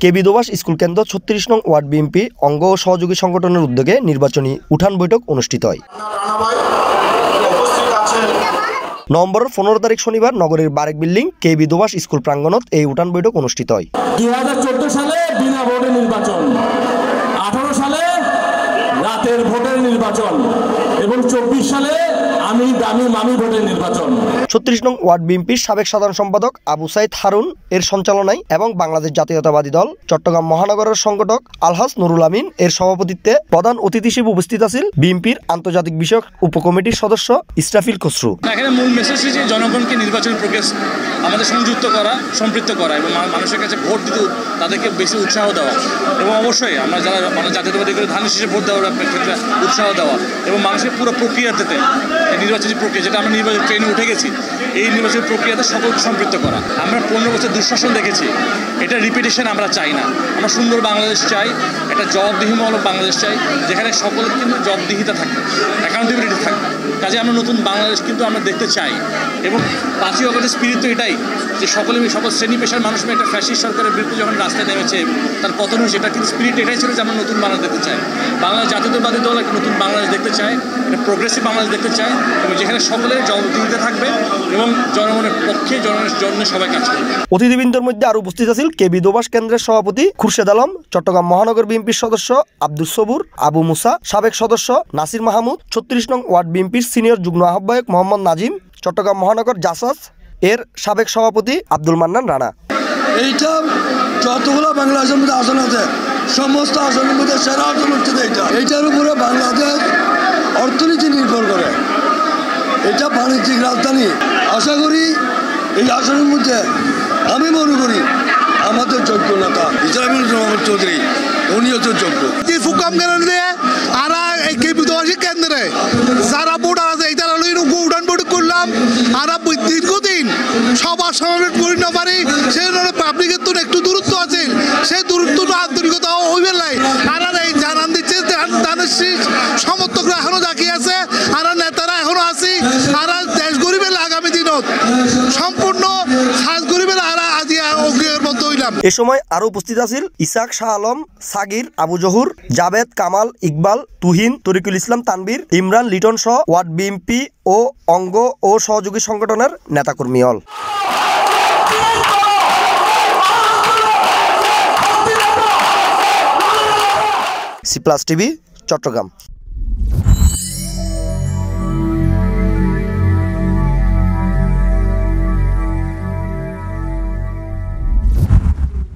কেবি দোবাস school কেন্দ্র ৩৬ নং word BNP অঙ্গ ও সহযোগী সংগঠনের উদ্যোগে নির্বাচনী উঠান বৈঠক অনুষ্ঠিত হয়। নভেম্বরের ১৫ তারিখ শনিবার নগরীর বারেক বিল্ডিং কেবি দোবাস স্কুল প্রাঙ্গণত এই উঠান বৈঠক অনুষ্ঠিত হয়। ২০১৪ সালে বিনা ভোটে নির্বাচন, ১৮ সালে রাতের ভোটের নির্বাচন এবং ২৪ সালে আমি দামি মামি ভোটের নির্বাচন। ৩৬ নং ওয়ার্ড বিএনপির সাবেক সাধারণ সম্পাদক আবু সাইদ হারুন এর সঞ্চালনায় এবং বাংলাদেশ জাতীয়তাবাদী দল চট্টগ্রাম মহানগরের সংগঠক আলহাজ নুরুল আমিন এর সভাপতিত্বে প্রধান অতিথি হিসেবে উপস্থিত আছেন বিএনপির আন্তর্জাতিক বিষয়ক উপকমিটির সদস্য ইসরাফিল খসরু। এখানে মূল মেসেজ হচ্ছে জনগণকে নির্বাচনী প্রক্রিয়া আমাদের সংযুক্ত করা, সম্পৃক্ত করা এবং মানুষের কাছে ভোট দিতে তাদেরকে বেশি উৎসাহ দেওয়া এবং অবশ্যই আমরা যারা জাতীয়তাবাদী করে ধান শীষে ভোট দেওয়ার ক্ষেত্রে উৎসাহ দেওয়া এবং মানুষের পুরো প্রক্রিয়াতে নির্বাচনী প্রক্রিয়া যেটা আমরা নির্বাচন ট্রেনে উঠে গেছি এই নির্বাচনী প্রক্রিয়াতে সকলকে সম্পৃক্ত করা। আমরা ১৫ বছর দুঃশাসন দেখেছি, এটা রিপিটেশন আমরা চাই না। আমরা সুন্দর বাংলাদেশ চাই, একটা জবাবদিহিমূলক বাংলাদেশ চাই যেখানে সকলের কিন্তু জবাবদিহিতা থাকবে, অ্যাকাউন্টেবিলিটি থাকবে। কাজে আমরা নতুন বাংলাদেশ কিন্তু আমরা দেখতে চাই এবং ৫ই অগস্টের স্পিরিট তো এটাই যে সকল শ্রেণী পেশার মানুষ একটা ফ্যাসিস্ট সরকারের বিরুদ্ধে যখন রাস্তায় নেমেছে তার পতন হয়েছে, এটা কিন্তু স্পিরিট এটাই ছিল যে আমরা নতুন বাংলাদেশ দেখতে চাই। বাংলাদেশ জাতীয়তাবাদী দল একটা নতুন বাংলাদেশ দেখতে চায়, একটা প্রোগ্রেসিভ বাংলাদেশ দেখতে চায় এবং যেখানে সকলের জবাবদিহিতা থাকবে এবং জনগণের পক্ষে জনগণের জন্য সবাই কাজ করবে। অতিথিবৃন্দের মধ্যে আরো উপস্থিত আছেন কেবি দোবাস কেন্দ্রের সভাপতি খুরশেদ আলম, চট্টগ্রাম মহানগর বিএনপির সদস্য আব্দুল সবুর, আবু মুসা, সাবেক সদস্য নাসির মাহমুদ, ৩৬ নং ওয়ার্ড বিএনপির সিনিয়র যুগ্ম আহ্বায়ক মোহাম্মদ নাজিম, চট্টগ্রাম মহানগর জাসাস এর সাবেক সভাপতি আব্দুল মান্নান রানা। এইটা যতগুলো বাংলাদেশের মধ্যে আসন আছে সমস্ত আসনের মধ্যে সেরা আসন হচ্ছে এইটার উপরে বাংলাদেশ অর্থনীতি নির্ভর করে, এটা বাণিজ্যিক রাজধানী। আশা করি এই আসনের মধ্যে আমি মনে করি আমাদের যোগ্য নেতা ইসলামুল রহমান চৌধুরী উনি হচ্ছে যোগ্য। ফুকাম কেন্দ্রে আর এই কেবি দোবাসী কেন্দ্রে যারা ভোটার আছে এই তারা উঠান বৈঠক করলাম আর দীর্ঘদিন সবার সমাবেশ করি না পারি সেই পাবলিকের তো একটু দূরত্ব আছে, সেই দূরত্ব আন্তরিকতা ওই বেলায় আর এই জানান দিচ্ছে ধানের শীষ সমর্থকরা এখনো তাকিয়ে আছে আর নেতারা এখনো আছি আর দেশ গরিবের আগামী দিনত সম্পূর্ণ সাজ গরিবের আর আজি মতো হইলাম। এ সময় আরো উপস্থিত আছেন ইসাক শাহ আলম, সাগির, আবু জহুর, জাবেদ, কামাল, ইকবাল, তুহিন, তরিকুল ইসলাম তানবীর, ইমরান লিটন সহ ওয়ার্ড বিএনপি ও অঙ্গ ও সহযোগী সংগঠনের নেতাকর্মী হল। C plus TV, Chittagong.